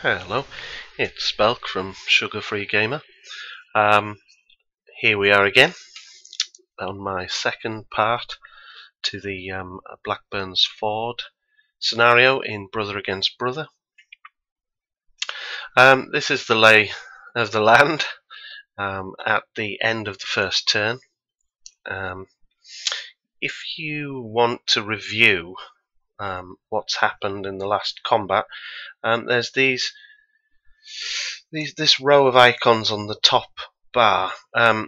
Hello, it's Spelk from Sugar Free Gamer. Here we are again on my second part to the Blackburn's Ford scenario in Brother Against Brother. This is the lay of the land at the end of the first turn. If you want to review what's happened in the last combat, there's this row of icons on the top bar.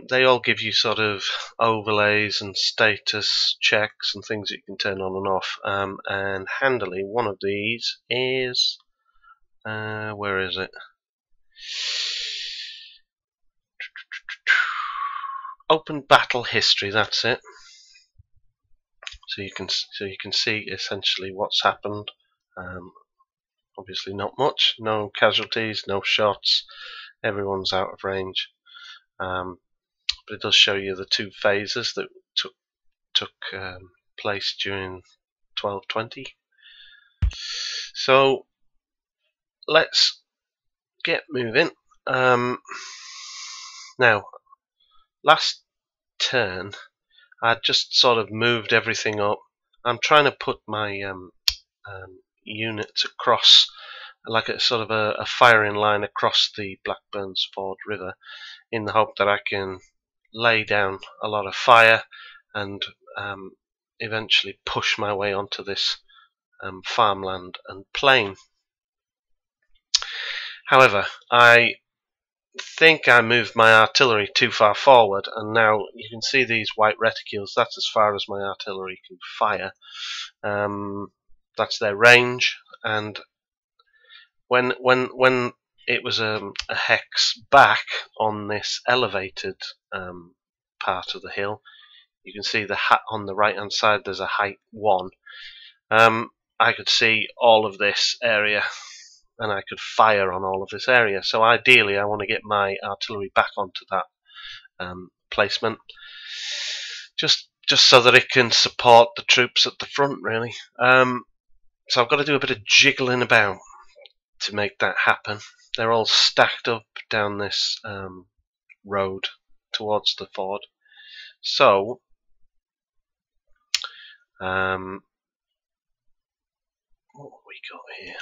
They all give you sort of overlays and status checks and things that you can turn on and off. And handily, one of these is where is it? Open battle history. That's it. So you can see essentially what's happened. Obviously not much, no casualties, no shots, everyone's out of range. But it does show you the two phases that took place during 1220. So let's get moving. Now, last turn I just sort of moved everything up. I'm trying to put my units across, like a sort of a firing line across the Blackburn's Ford River, in the hope that I can lay down a lot of fire and eventually push my way onto this farmland and plain. However, I think I moved my artillery too far forward, and now you can see these white reticules. That's as far as my artillery can fire. That's their range, and when it was a hex back on this elevated part of the hill, you can see the on the right hand side there's a height 1. I could see all of this area and I could fire on all of this area. So ideally I want to get my artillery back onto that placement, just so that it can support the troops at the front, really. So I've got to do a bit of jiggling about to make that happen. They're all stacked up down this road towards the ford. So what have we got here?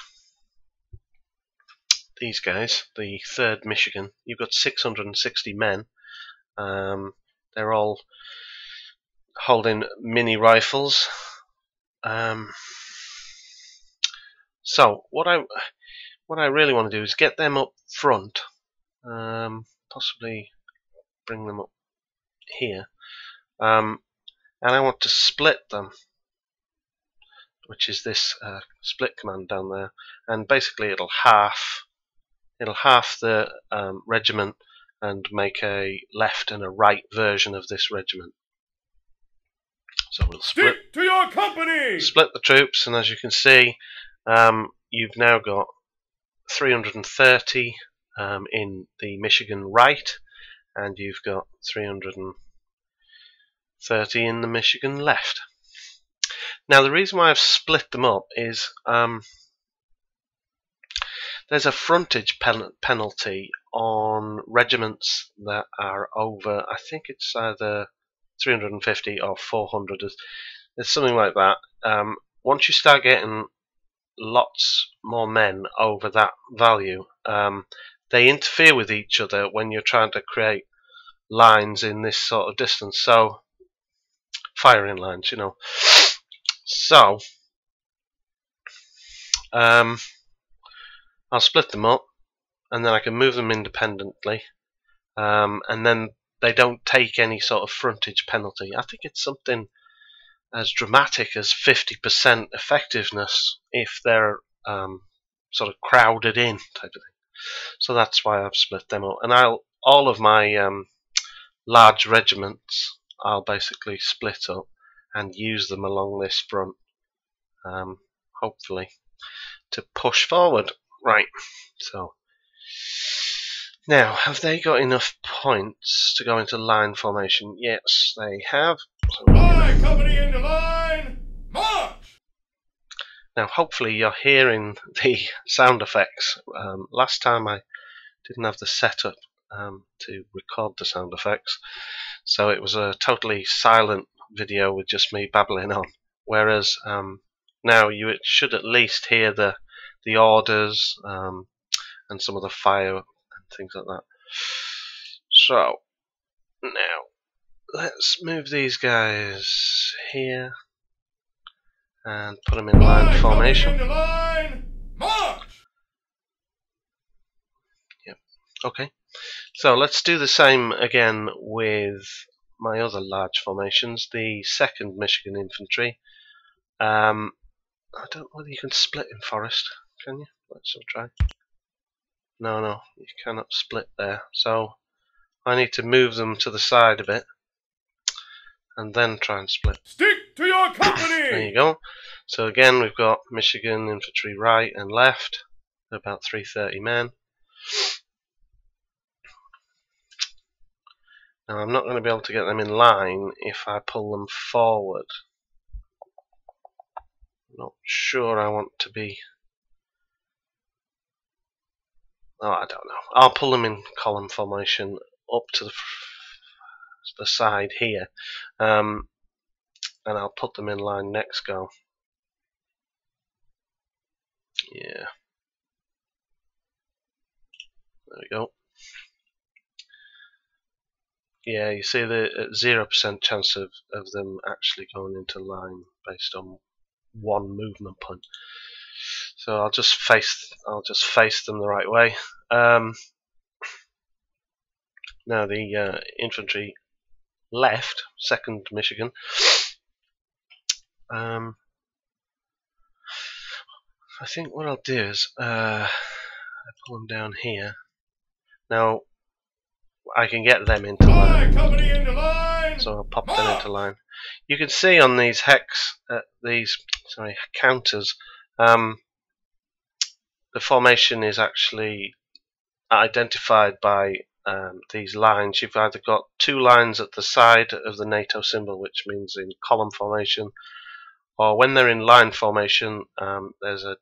These guys, the 3rd Michigan, you've got 660 men. They're all holding mini rifles. So what I really want to do is get them up front, possibly bring them up here, and I want to split them, which is this split command down there, and basically it'll half the regiment and make a left and a right version of this regiment. So we'll stick to your company. Split the troops, and as you can see, you've now got 330 in the Michigan right, and you've got 330 in the Michigan left. Now, the reason why I've split them up is there's a frontage penalty on regiments that are over, I think it's either 350 or 400. There's something like that. Once you start getting lots more men over that value, they interfere with each other when you're trying to create lines in this sort of distance. So, firing lines, you know. So, I'll split them up, and then I can move them independently, and then they don't take any sort of frontage penalty. I think it's something as dramatic as 50% effectiveness if they're sort of crowded in type of thing. So that's why I've split them up. And all of my large regiments I'll basically split up and use them along this front, hopefully, to push forward. Right, so now, have they got enough points to go into line formation? Yes, they have. So my company into line, march! Now hopefully you're hearing the sound effects. Last time I didn't have the setup to record the sound effects, so it was a totally silent video with just me babbling on. Whereas now you should at least hear the orders and some of the fire and things like that. So now let's move these guys here and put them in line formation. March! Yep. Okay. So let's do the same again with my other large formations. The 2nd Michigan Infantry. I don't know whether you can split in forest. Can you? Let's try. No, you cannot split there. So I need to move them to the side a bit and then try and split. Stick to your company! There you go. So again, we've got Michigan Infantry right and left, about 330 men. Now I'm not going to be able to get them in line if I pull them forward. I'm not sure I want to be... Oh, I don't know. I'll pull them in column formation up to the side here, and I'll put them in line next go. Yeah. There we go. Yeah, you see the 0% chance of them actually going into line based on one movement point. So I'll just face them the right way. Now the infantry left, 2nd Michigan. I think what I'll do is I pull them down here. Now I can get them into line, so I'll pop them into line. You can see on these counters, the formation is actually identified by these lines. You've either got 2 lines at the side of the NATO symbol, which means in column formation, or when they're in line formation, there's a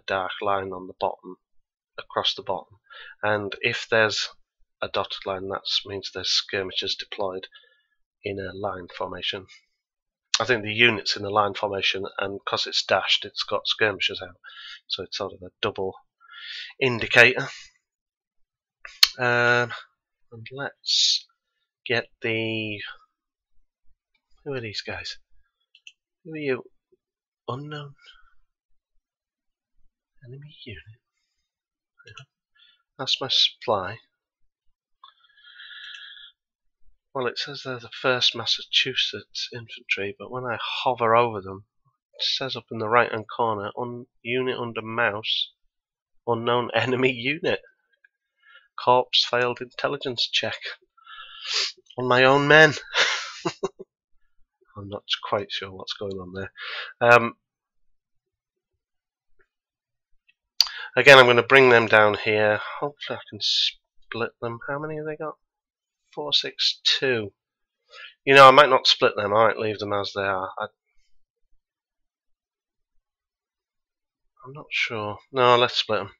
dark line on the bottom, across the bottom, and if there's a dotted line, that means there's skirmishers deployed in a line formation. I think the unit's in a line formation, and because it's dashed, it's got skirmishers out, so it's sort of a double indicator. And let's get the... Who are these guys? Who are you? Unknown enemy unit. That's my supply. Well, it says they're the 1st Massachusetts Infantry, but when I hover over them, it says up in the right hand corner, unit under mouse, unknown enemy unit. Corpse failed intelligence check on my own men. I'm not quite sure what's going on there. Again, I'm going to bring them down here. Hopefully I can split them. How many have they got? 4, 6, 2. You know, I might not split them. I might leave them as they are. I'm not sure. No, let's split them.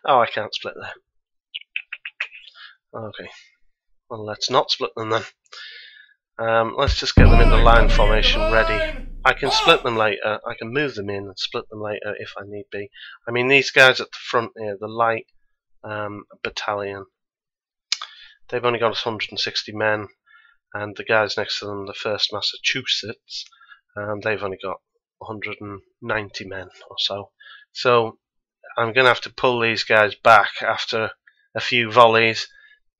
Oh, I can't split there. Okay. Well, let's not split them then. Let's just get them in the line formation ready. I can split them later. I can move them in and split them later if I need be. I mean, these guys at the front here, the light battalion, they've only got 160 men, and the guys next to them, the 1st Massachusetts, they've only got 190 men or so. So I'm going to have to pull these guys back after a few volleys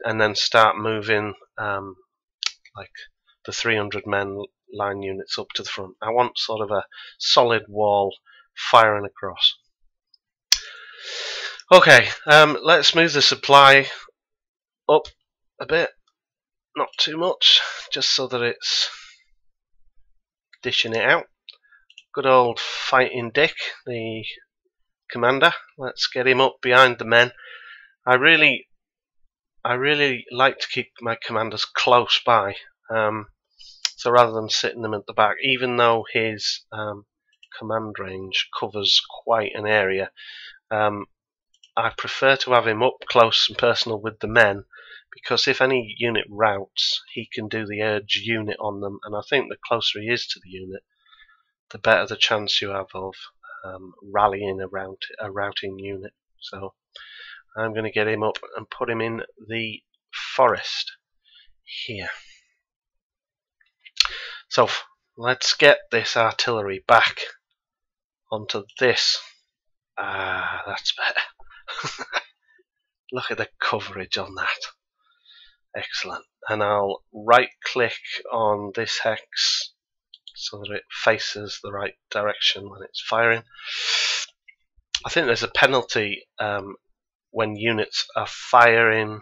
and then start moving like the 300 men line units up to the front. I want sort of a solid wall firing across. Okay, let's move the supply up a bit, not too much, just so that it's dishing it out. Good old Fighting Dick, the commander. Let's get him up behind the men. I really like to keep my commanders close by, so rather than sitting them at the back, even though his command range covers quite an area. I prefer to have him up close and personal with the men, because if any unit routs, he can do the urge unit on them, and I think the closer he is to the unit, the better the chance you have of rallying around a routing unit. So I'm going to get him up and put him in the forest here. So let's get this artillery back onto this. That's better. Look at the coverage on that. Excellent. And I'll right click on this hex so that it faces the right direction when it's firing. I think there's a penalty when units are firing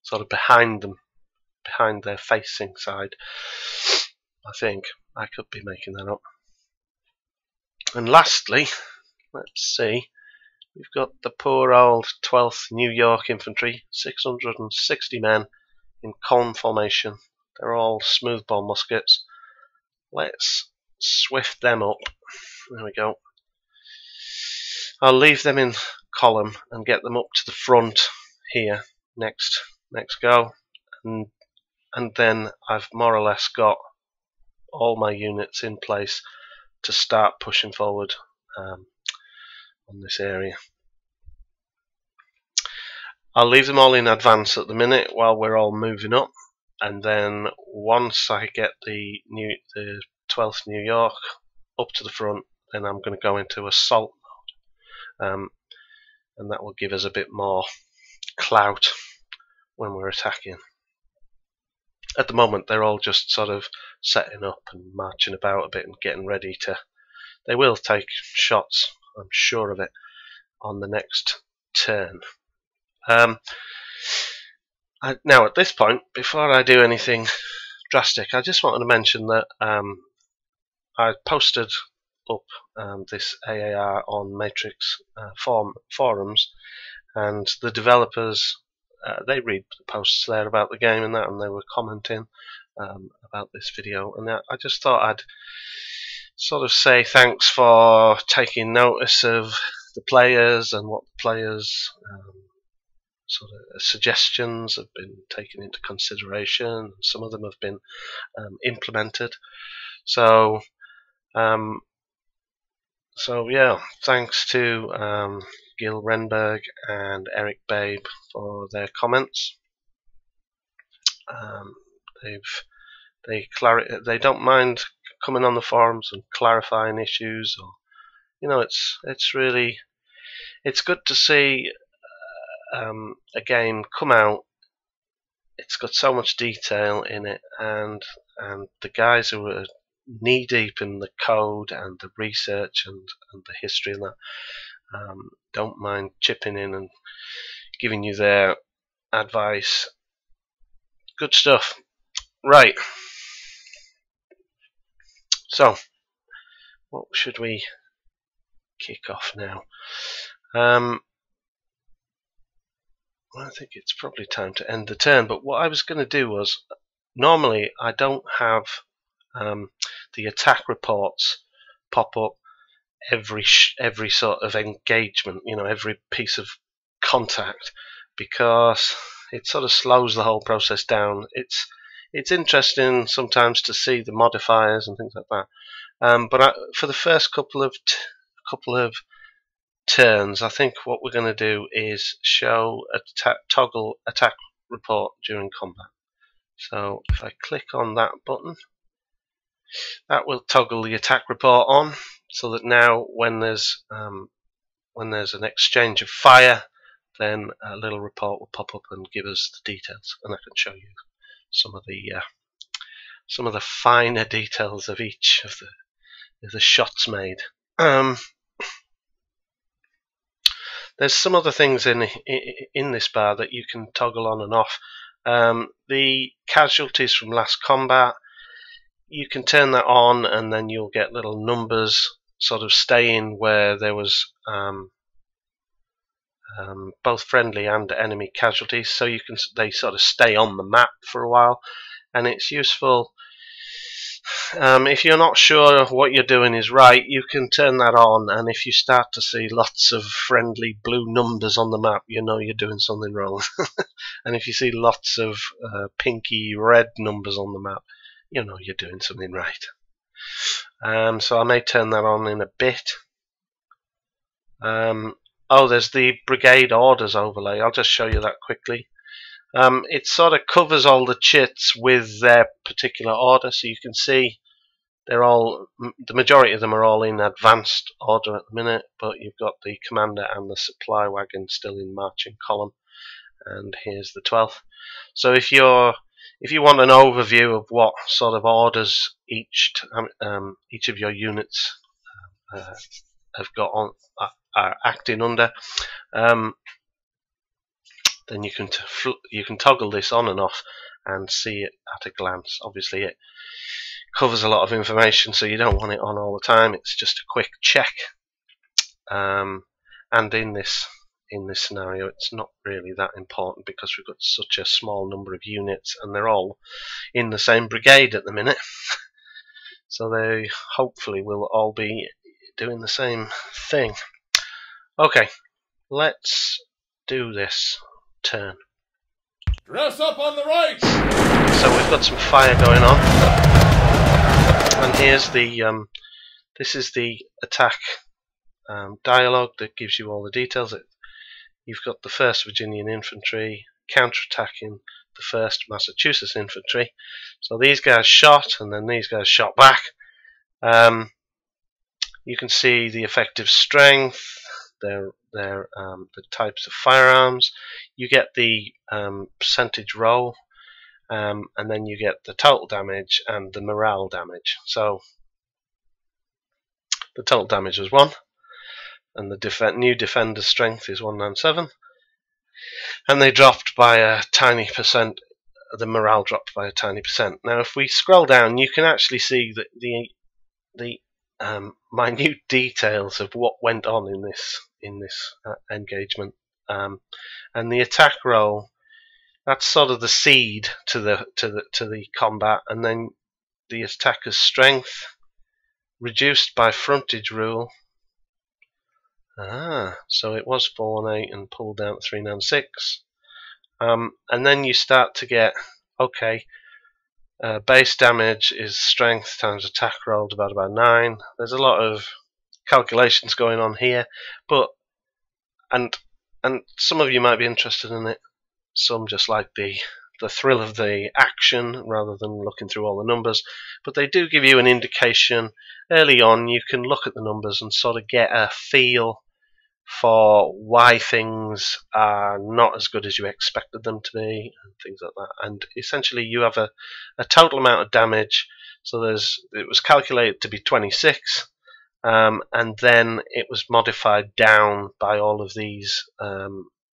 sort of behind them, behind their facing side. I think I could be making that up. And lastly, let's see, we've got the poor old 12th New York Infantry, 660 men in column formation. They're all smoothbore muskets. Let's swift them up. There we go. I'll leave them in column and get them up to the front here next go, and then I've more or less got all my units in place to start pushing forward on this area. I'll leave them all in advance at the minute while we're all moving up, and then once I get the 12th New York up to the front, then I'm going to go into assault mode, and that will give us a bit more clout when we're attacking. At the moment they're all just sort of setting up and marching about a bit and getting ready to, they will take shots, I'm sure of it, on the next turn. Now at this point, before I do anything drastic, I just wanted to mention that I posted up this AAR on Matrix forums, and the developers, they read the posts there about the game and that, and they were commenting about this video, and I just thought I'd sort of say thanks for taking notice of the players and what the players sort of suggestions have been taken into consideration. Some of them have been implemented. So yeah, thanks to Gil Renberg and Eric Babe for their comments. They don't mind coming on the forums and clarifying issues, or it's really good to see a game come out. It's got so much detail in it, and the guys who are knee deep in the code and the research and the history and that don't mind chipping in and giving you their advice. Good stuff. Right. So, what should we kick off now? I think it's probably time to end the turn, but what I was going to do was, normally I don't have the attack reports pop up every sort of engagement, every piece of contact, because it sort of slows the whole process down. It's interesting sometimes to see the modifiers and things like that, but for the first couple of turns, I think what we're going to do is show a toggle attack report during combat. So if I click on that button, that will toggle the attack report on, so that now when there's an exchange of fire, then a little report will pop up and give us the details, and I can show you some of the finer details of each of the shots made. There's some other things in this bar that you can toggle on and off. The casualties from last combat, you can turn that on, and then you'll get little numbers sort of staying where there was both friendly and enemy casualties, so they sort of stay on the map for a while, and it's useful If you're not sure what you're doing is right, you can turn that on, and if you start to see lots of friendly blue numbers on the map, you know you're doing something wrong. And if you see lots of pinky red numbers on the map, you know you're doing something right. So I may turn that on in a bit. Oh, there's the brigade orders overlay. I'll just show you that quickly. It sort of covers all the chits with their particular order, so you can see they're all, the majority of them are all in advanced order at the minute, but you've got the commander and the supply wagon still in marching column, and here's the 12th. So if you want an overview of what sort of orders each of your units have got on, are acting under, then you can toggle this on and off and see it at a glance. Obviously, it covers a lot of information, so you don't want it on all the time. It's just a quick check. And in this scenario, it's not really that important because we've got such a small number of units, and they're all in the same brigade at the minute. So they hopefully will all be doing the same thing. Okay, let's do this turn. Dress up on the right! So we've got some fire going on, and here's the this is the attack dialogue that gives you all the details. You've got the 1st Virginian Infantry counterattacking the 1st Massachusetts Infantry. So these guys shot, and then these guys shot back. You can see the effective strength, the types of firearms. You get the percentage roll, and then you get the total damage and the morale damage. So the total damage was 1, and the new defender's strength is 197, and they dropped by a tiny percent. The morale dropped by a tiny percent. Now, if we scroll down, you can actually see that the minute details of what went on in this engagement, and the attack roll. That's sort of the seed to the combat, and then the attacker's strength reduced by frontage rule. So it was 418 and pulled down to 396. And then you start to get, okay, base damage is strength times attack roll divided by 9. There's a lot of calculations going on here, but and some of you might be interested in it. Some just like the thrill of the action rather than looking through all the numbers. But they do give you an indication early on. You can look at the numbers and sort of get a feel for why things are not as good as you expected them to be, and things like that. And essentially you have a total amount of damage. So it was calculated to be 26, and then it was modified down by all of these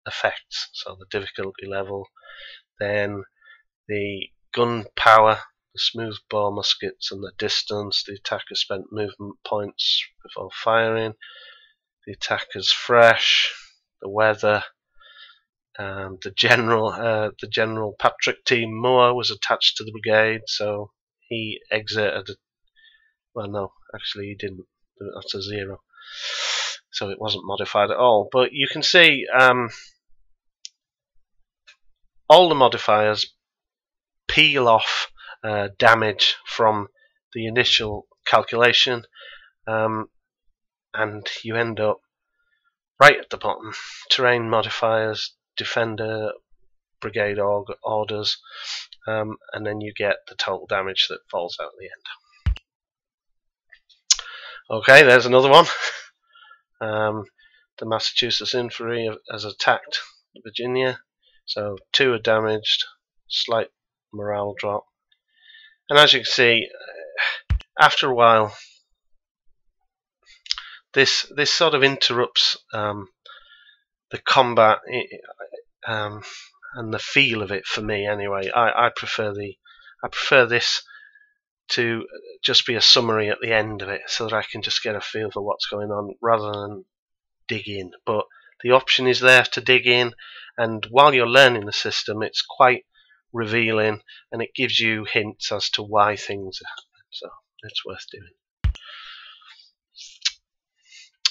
effects. So the difficulty level, then the gun power, the smooth bore muskets, and the distance. The attacker spent movement points before firing. The attacker's fresh, the weather, the general Patrick T. Moore was attached to the brigade, so he exerted. Well, no, actually he didn't. That's a 0, so it wasn't modified at all. But you can see all the modifiers peel off damage from the initial calculation. And you end up right at the bottom. Terrain modifiers, defender, brigade orders, and then you get the total damage that falls out at the end. Okay, there's another one. The Massachusetts Infantry has attacked Virginia, so 2 are damaged, slight morale drop, and as you can see, after a while, this sort of interrupts the combat and the feel of it for me. Anyway, I prefer this to just be a summary at the end of it, so that I can just get a feel for what's going on rather than dig in. But the option is there to dig in, and while you're learning the system, it's quite revealing, and it gives you hints as to why things are happening. so it's worth doing.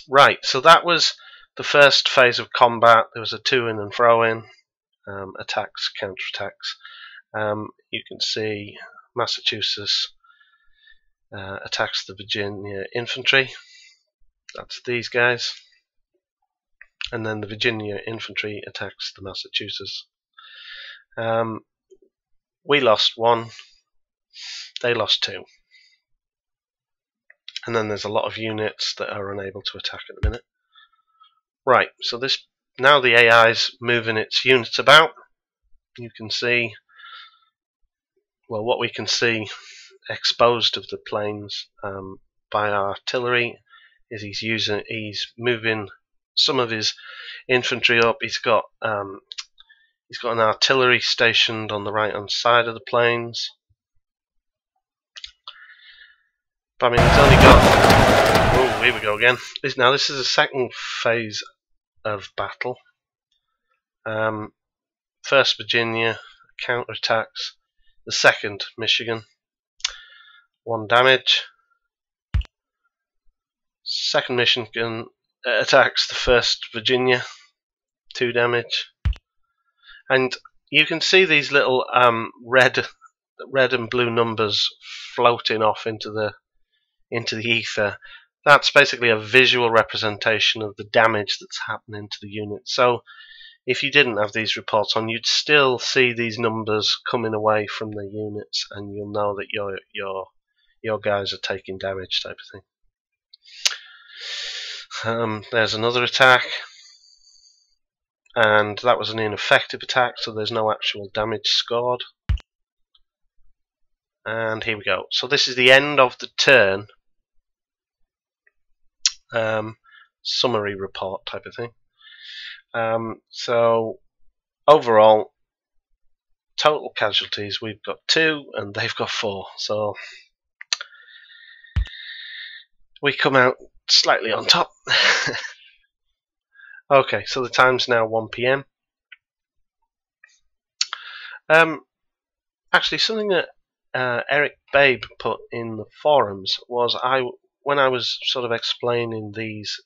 Right, so that was the first phase of combat. There was a to-in and fro-in, attacks, counterattacks. You can see Massachusetts attacks the Virginia infantry. That's these guys. And then the Virginia infantry attacks the Massachusetts. We lost 1, they lost 2. And then there's a lot of units that are unable to attack at the minute. Right, so this now the AI's moving its units about. You can see, well, what we can see exposed of the plains by our artillery is he's moving some of his infantry up. He's got an artillery stationed on the right hand side of the plains. But I mean, he's only got. Oh, here we go again. Now this is the second phase of battle. First Virginia counterattacks the second Michigan. 1 damage. Second Michigan attacks the first Virginia. 2 damage. And you can see these little red and blue numbers floating off into the ether. That's basically a visual representation of the damage that's happening to the unit. So if you didn't have these reports on, you'd still see these numbers coming away from the units, and you'll know that your guys are taking damage, type of thing. There's another attack, and that was an ineffective attack, so there's no actual damage scored. And here we go. So this is the end of the turn. Summary report type of thing. So overall, total casualties, we've got 2 and they've got 4. So we come out slightly on top. Okay, so the time's now 1 PM. Actually, something that Eric Babe put in the forums was when I was sort of explaining these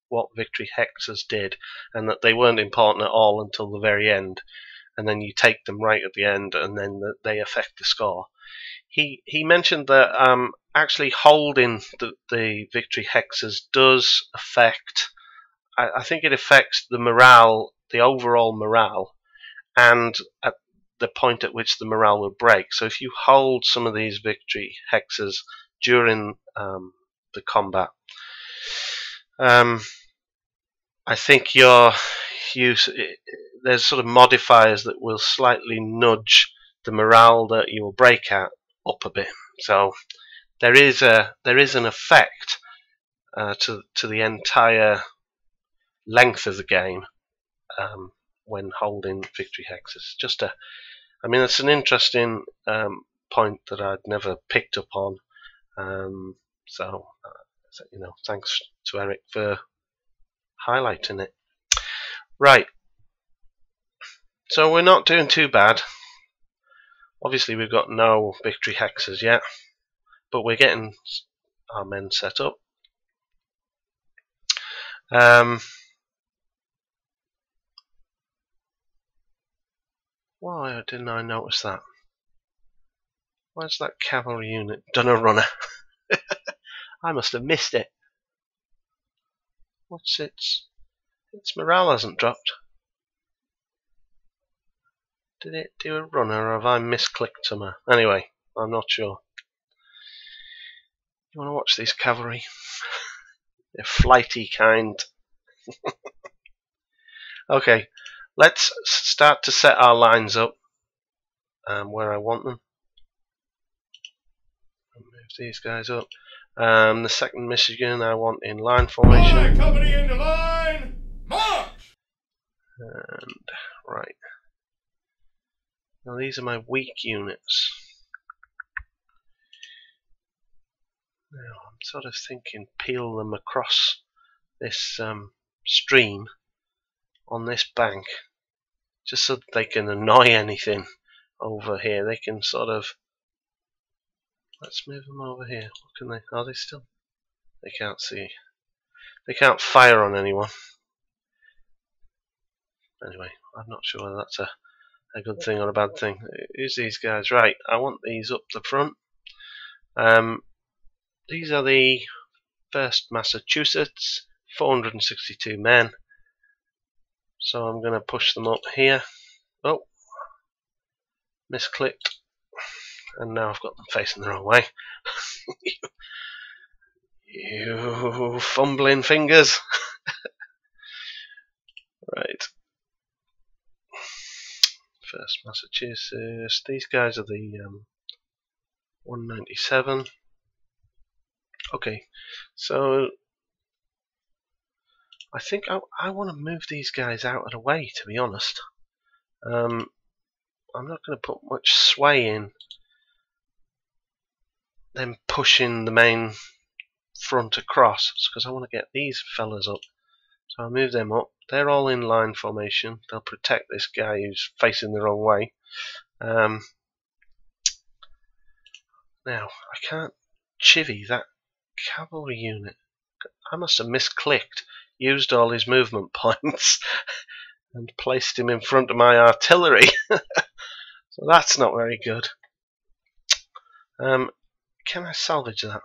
what victory hexes did, and that they weren't important at all until the very end, and then you take them right at the end, and then they affect the score. He mentioned that actually holding the victory hexes does affect. I think it affects the morale, the overall morale, and at the point at which the morale will break. So if you hold some of these victory hexes during the combat, I think there's sort of modifiers that will slightly nudge the morale that you will break at up a bit. So there is an effect to the entire length of the game when holding victory hexes. I mean, it's an interesting point that I'd never picked up on. So you know, thanks to Eric for highlighting it. Right. So we're not doing too bad. Obviously, we've got no victory hexes yet, but we're getting our men set up. Why didn't I notice that? Where's that cavalry unit done a runner? I must have missed it. What's its morale hasn't dropped. Did it do a runner, or have I misclicked somewhere? Anyway, I'm not sure. You want to watch these cavalry? They're flighty kind. Okay, let's start to set our lines up where I want them. I'll move these guys up. The second Michigan I want in line formation. All right, company into line, march! And right. Now these are my weak units. Now I'm sort of thinking peel them across this stream on this bank, just so that they can annoy anything over here. They can sort of Let's move them over here. What can they? Are they still? They can't see. They can't fire on anyone. Anyway, I'm not sure whether that's a good thing or a bad thing. Who's these guys? Right, I want these up the front. These are the 1st Massachusetts, 462 men. So I'm going to push them up here. Oh, misclicked. And now I've got them facing the wrong way. You fumbling fingers. Right. 1st Massachusetts. These guys are the 197. Okay, so I think I want to move these guys out of the way, to be honest. I'm not going to put much sway in them pushing the main front across, because I want to get these fellas up. So I'll move them up. They're all in line formation. They'll protect this guy who's facing the wrong way. Now, I can't chivvy that cavalry unit. I must have misclicked, used all his movement points, and placed him in front of my artillery. So that's not very good. Can I salvage that?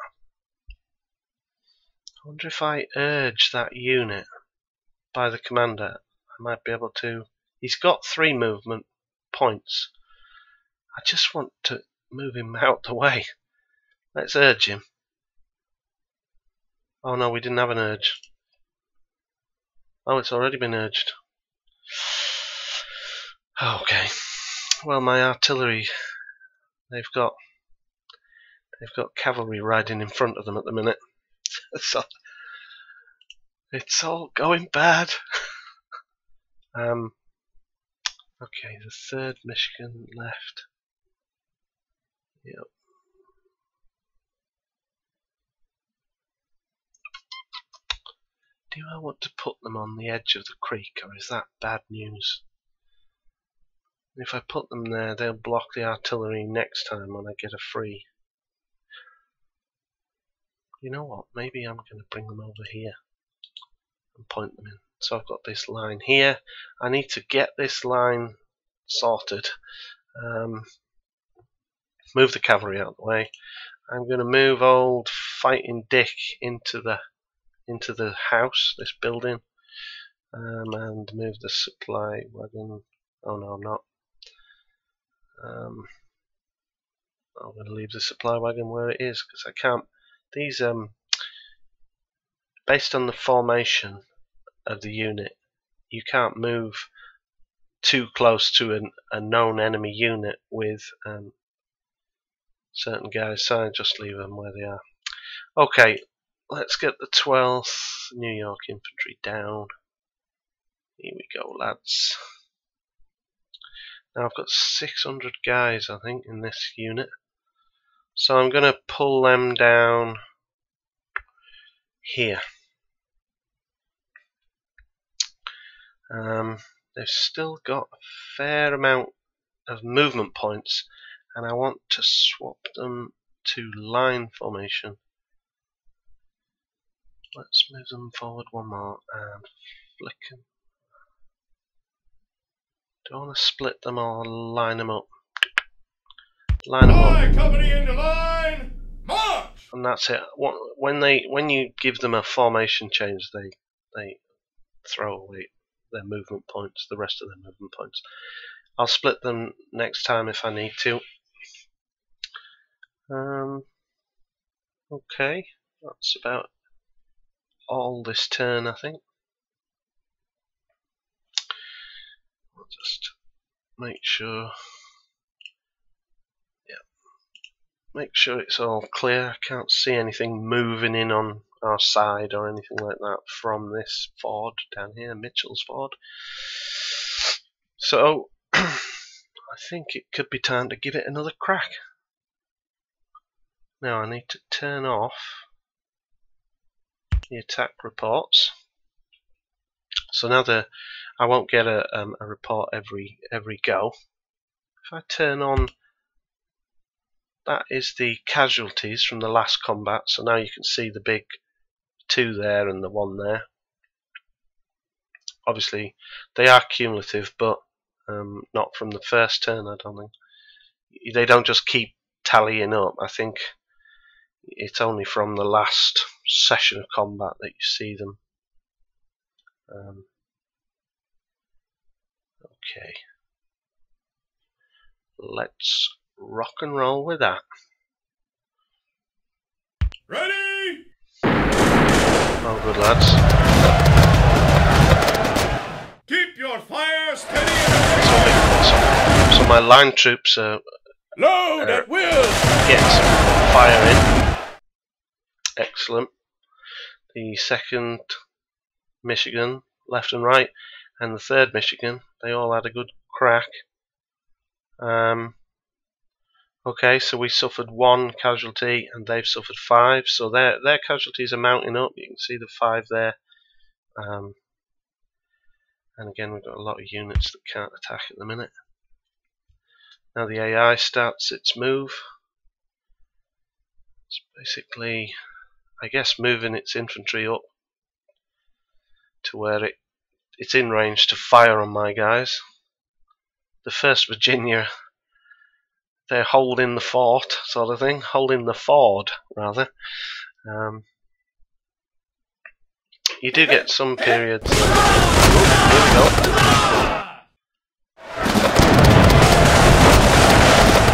I wonder if I urge that unit by the commander, I might be able to. He's got 3 movement points. I just want to move him out the way. Let's urge him. Oh no, we didn't have an urge. Oh, it's already been urged. Okay. Well, my artillery, they've got cavalry riding in front of them at the minute. So it's all going bad. Okay, the 3rd Michigan left. Yep. Do I want to put them on the edge of the creek, or is that bad news? If I put them there, they'll block the artillery next time when I get a free. You know what? Maybe I'm going to bring them over here and point them in. So I've got this line here. I need to get this line sorted. Move the cavalry out of the way. I'm going to move old Fighting Dick into the house, this building, and move the supply wagon. Oh no, I'm not. I'm going to leave the supply wagon where it is because I can't. These based on the formation of the unit, you can't move too close to a known enemy unit with certain guys, so I just leave them where they are. Okay, let's get the 12th New York Infantry down. Here we go, lads. Now I've got 600 guys, I think, in this unit. So I'm going to pull them down here. They've still got a fair amount of movement points, and I want to swap them to line formation. Let's move them forward one more and flick them. Do I want to split them or line them up? Line them up. Company into line, march! And that's it. When you give them a formation change, they throw away their movement points, the rest of their movement points. I'll split them next time if I need to. Okay, that's about all this turn, I think. I'll just make sure. Make sure it's all clear. I can't see anything moving in on our side or anything like that from this ford down here, Mitchell's Ford. So I think it could be time to give it another crack. Now I need to turn off the attack reports. So now I won't get a report every go. If I turn on that is the casualties from the last combat. So now you can see the big 2 there and the 1 there. Obviously, they are cumulative, but not from the first turn, I don't think. They don't just keep tallying up. I think it's only from the last session of combat that you see them. Okay. Let's rock and roll with that. Ready? Oh, good lads. Keep your fire steady. So my line troops are Load at will. getting some fire in. Excellent. The 2nd Michigan, left and right, and the 3rd Michigan, they all had a good crack. Okay, so we suffered 1 casualty and they've suffered 5, so their casualties are mounting up. You can see the 5 there. And again, we've got a lot of units that can't attack at the minute. Now the AI starts its move. It's basically, I guess, moving its infantry up to where it's in range to fire on my guys. The 1st Virginia, they're holding the fort, sort of thing. Holding the ford, rather. You do get some periods. Here we go.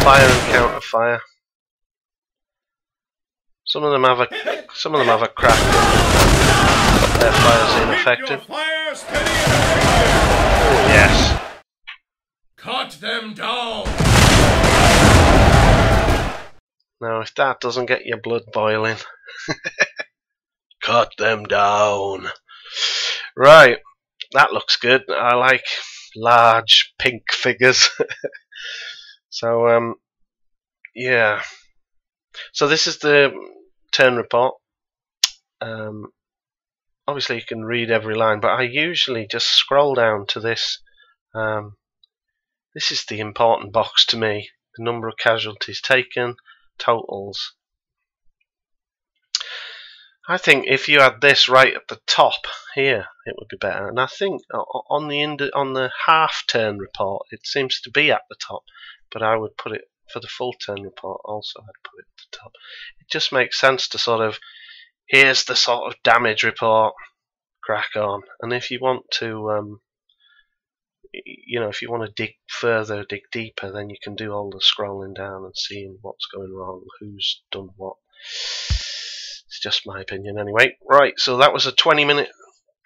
Fire and counter fire. Some of them have a crack. Their fire's ineffective. Oh yes. Cut them down. Now if that doesn't get your blood boiling. Cut them down. Right, that looks good. I like large pink figures. So yeah. So this is the turn report. Obviously you can read every line, but I usually just scroll down to this. This is the important box to me. The number of casualties taken, totals. I think if you had this right at the top here, it would be better. And I think on the half turn report, it seems to be at the top, but I would put it for the full turn report. Also, I'd put it at the top. It just makes sense to sort of, here's the sort of damage report, crack on. And if you want to, if you want to dig further, dig deeper, then you can do all the scrolling down and seeing what's going wrong, who's done what. It's just my opinion anyway. Right, so that was a 20-minute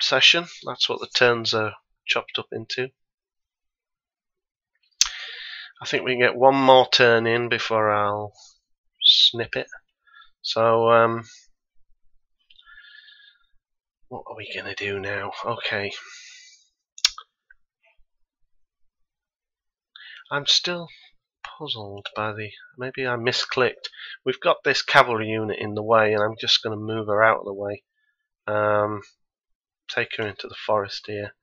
session. That's what the turns are chopped up into. I think we can get one more turn in before I'll snip it. So, what are we going to do now? Okay. I'm still puzzled by maybe I misclicked. We've got this cavalry unit in the way, and I'm just going to move her out of the way. Take her into the forest here.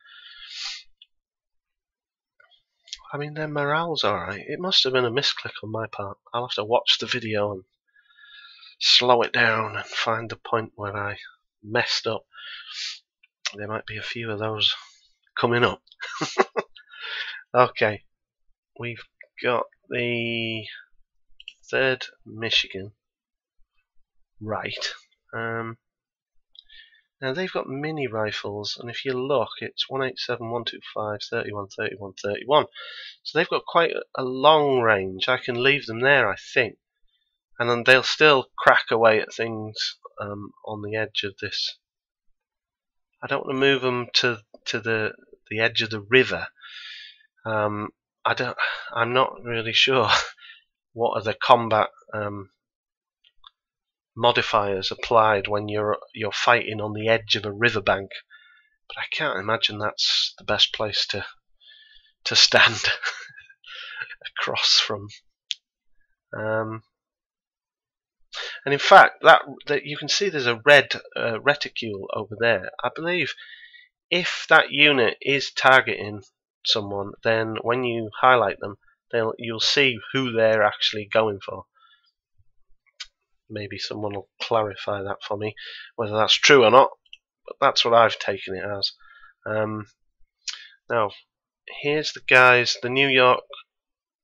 I mean, their morale's alright. It must have been a misclick on my part. I'll have to watch the video and slow it down and find the point where I messed up. There might be a few of those coming up. Okay, we've got the 3rd Michigan right. Now they've got mini rifles, and if you look, it's 187, 125, 31, 31, 31. So they've got quite a long range. I can leave them there, I think, and then they'll still crack away at things on the edge of this. I don't want to move them to the edge of the river. I'm not really sure what are the combat modifiers applied when you're fighting on the edge of a riverbank, but I can't imagine that's the best place to stand across from. And in fact, that you can see there's a red reticule over there. I believe if that unit is targeting someone, then when you highlight them, you'll see who they're actually going for. Maybe someone will clarify that for me, whether that's true or not, but that's what I've taken it as. Now, here's the guys, the New York,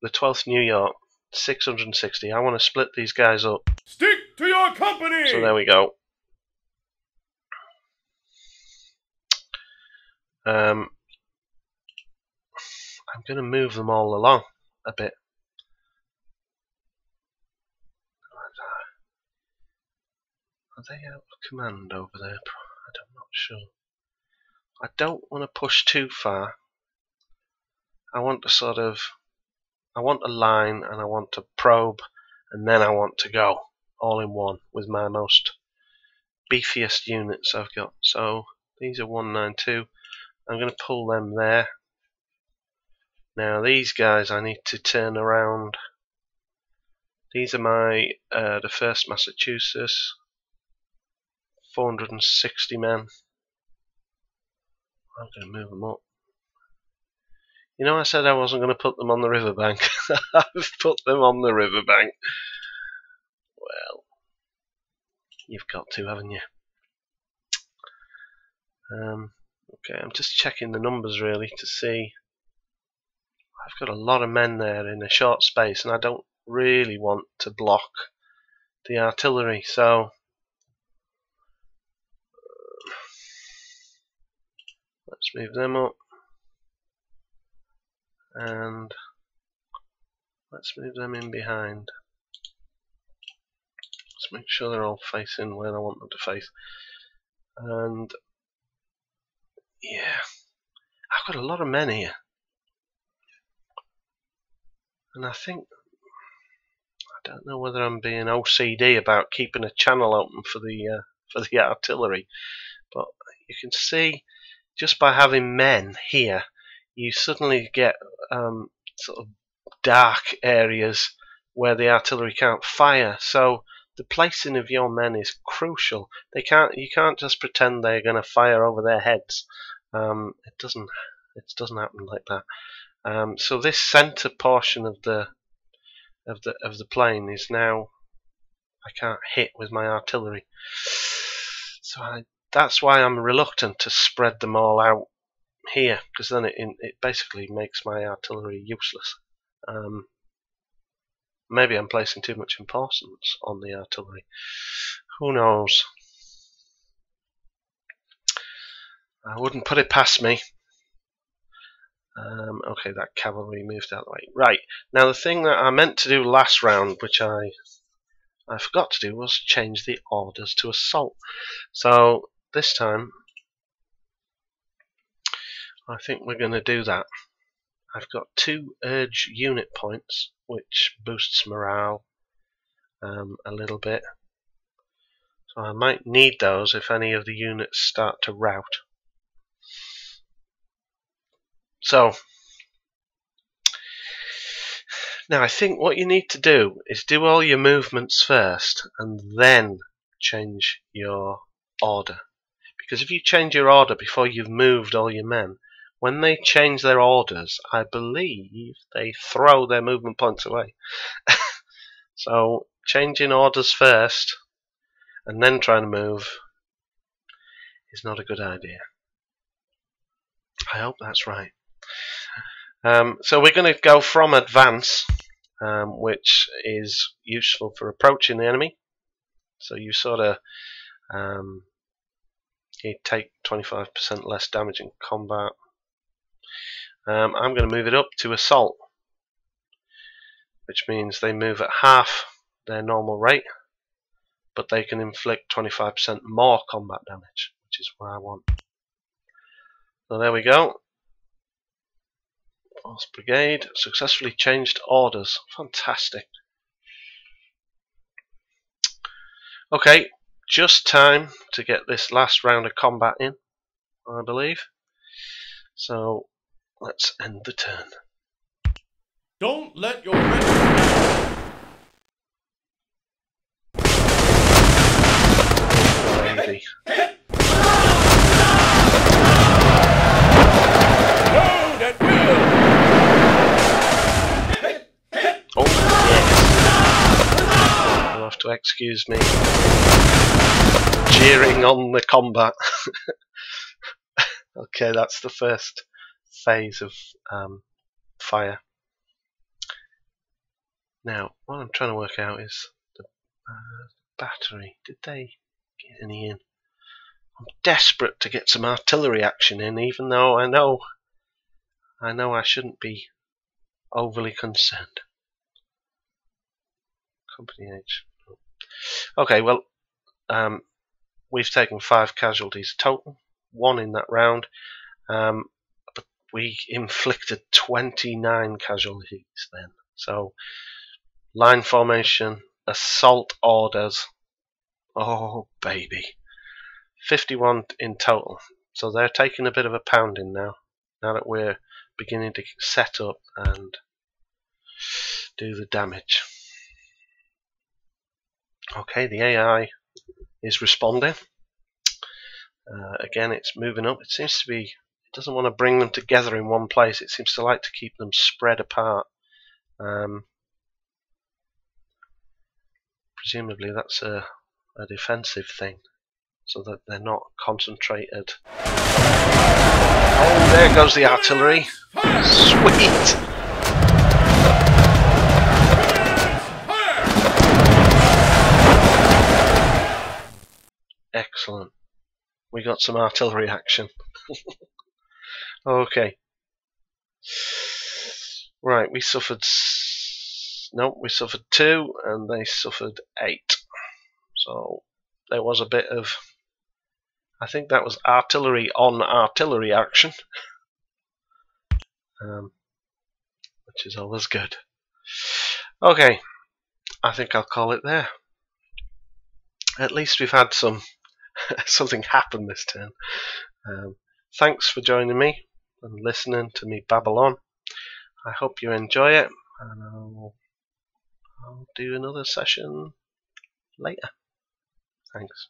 the 12th New York, 660. I want to split these guys up. Stick to your company! So there we go. I'm going to move them all along a bit. Are they out of command over there? I'm not sure. I don't want to push too far. I want to I want a line, and I want to probe, and then I want to go all in one with my most beefiest units I've got. So these are 192. I'm going to pull them there. Now these guys I need to turn around. These are my the 1st Massachusetts, 460 men. I'm going to move them up. You know, I said I wasn't going to put them on the riverbank. I've put them on the riverbank. Well, you've got to, haven't you? Okay, I'm just checking the numbers really to see. I've got a lot of men there in a short space, and I don't really want to block the artillery, so let's move them up, and let's move them in behind. Let's make sure they're all facing where I want them to face. And yeah, I've got a lot of men here, and I don't know whether I'm being OCD about keeping a channel open for the artillery, but you can see just by having men here, you suddenly get sort of dark areas where the artillery can't fire. So the placing of your men is crucial. You can't just pretend they're going to fire over their heads. It doesn't happen like that. So this center portion of the plane is now I can't hit with my artillery. So that's why I'm reluctant to spread them all out here, because then it basically makes my artillery useless. Maybe I'm placing too much importance on the artillery. Who knows? I wouldn't put it past me. Okay, that cavalry moved out of the way. Right, now the thing that I meant to do last round, which I forgot to do, was change the orders to assault. So this time, I think we're going to do that. I've got 2 urge unit points, which boosts morale a little bit. So I might need those if any of the units start to rout. So now I think what you need to do is do all your movements first and then change your order. Because if you change your order before you've moved all your men, when they change their orders, I believe they throw their movement points away. So changing orders first and then trying to move is not a good idea. I hope that's right. So we're going to go from advance, which is useful for approaching the enemy. So you sort of you take 25% less damage in combat. I'm going to move it up to assault, which means they move at half their normal rate, but they can inflict 25% more combat damage, which is what I want. So there we go. 4th Brigade successfully changed orders. Fantastic. Okay, just time to get this last round of combat in, I believe. So let's end the turn. Don't let your men... Maybe. Load at will! Oh, yes. We'll have to to excuse me jeering on the combat. Okay, that's the first phase of fire. Now, what I'm trying to work out is the battery. Did they get any in? I'm desperate to get some artillery action in, even though I know I shouldn't be overly concerned. Company H. Okay, well, we've taken 5 casualties total, 1 in that round. But we inflicted 29 casualties then. So, line formation, assault orders. Oh, baby. 51 in total. So they're taking a bit of a pounding now that we're beginning to set up and do the damage. Okay, the AI is responding. Again, it's moving up. It seems to be, it doesn't want to bring them together in one place. It seems to like to keep them spread apart. Presumably that's a defensive thing, so that they're not concentrated. Oh, there goes the artillery. Sweet! Excellent. We got some artillery action. Okay. Right, we suffered 2 and they suffered 8. So there was a bit of, I think that was artillery on artillery action, which is always good. Okay, I think I'll call it there. At least we've had something happen this turn. Thanks for joining me and listening to me babble on. I hope you enjoy it, and I'll do another session later. Thanks.